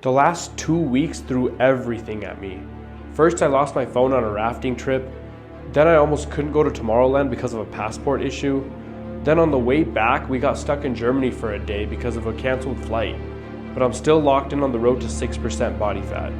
The last 2 weeks threw everything at me. First, I lost my phone on a rafting trip. Then I almost couldn't go to Tomorrowland because of a passport issue. Then on the way back, we got stuck in Germany for a day because of a canceled flight. But I'm still locked in on the road to 6% body fat.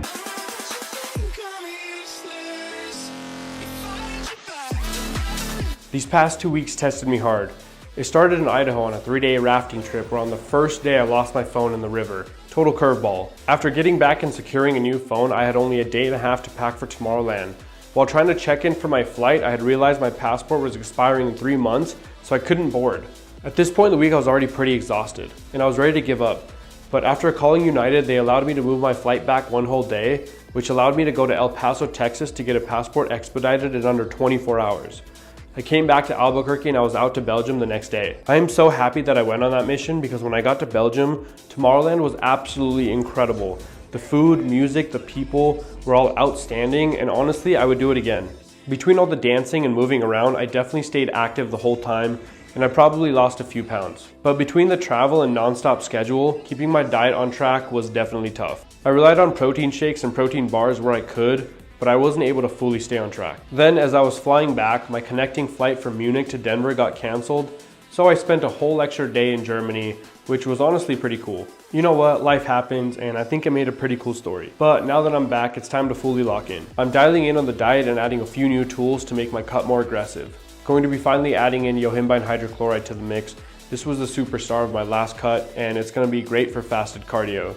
These past 2 weeks tested me hard. It started in Idaho on a 3-day rafting trip where on the first day I lost my phone in the river. Total curveball. After getting back and securing a new phone, I had only a day and a half to pack for Tomorrowland. While trying to check in for my flight, I had realized my passport was expiring in 3 months, so I couldn't board. At this point in the week, I was already pretty exhausted, and I was ready to give up. But after calling United, they allowed me to move my flight back 1 whole day, which allowed me to go to El Paso, Texas to get a passport expedited in under 24 hours. I came back to Albuquerque and I was out to Belgium the next day. I am so happy that I went on that mission because when I got to Belgium, Tomorrowland was absolutely incredible. The food, music, the people were all outstanding, and honestly, I would do it again. Between all the dancing and moving around, I definitely stayed active the whole time, and I probably lost a few pounds. But between the travel and non-stop schedule, keeping my diet on track was definitely tough. I relied on protein shakes and protein bars where I could, but I wasn't able to fully stay on track. Then as I was flying back, my connecting flight from Munich to Denver got canceled, so I spent a whole extra day in Germany, which was honestly pretty cool. You know what, life happens, and I think I made a pretty cool story. But now that I'm back, it's time to fully lock in. I'm dialing in on the diet and adding a few new tools to make my cut more aggressive. Going to be finally adding in yohimbine hydrochloride to the mix. This was the superstar of my last cut, and it's gonna be great for fasted cardio.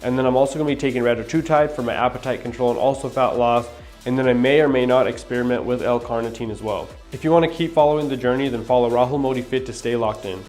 And then I'm also going to be taking retatrutide for my appetite control and also fat loss. And then I may or may not experiment with L-carnitine as well. If you want to keep following the journey, then follow Rahul Modi Fit to stay locked in.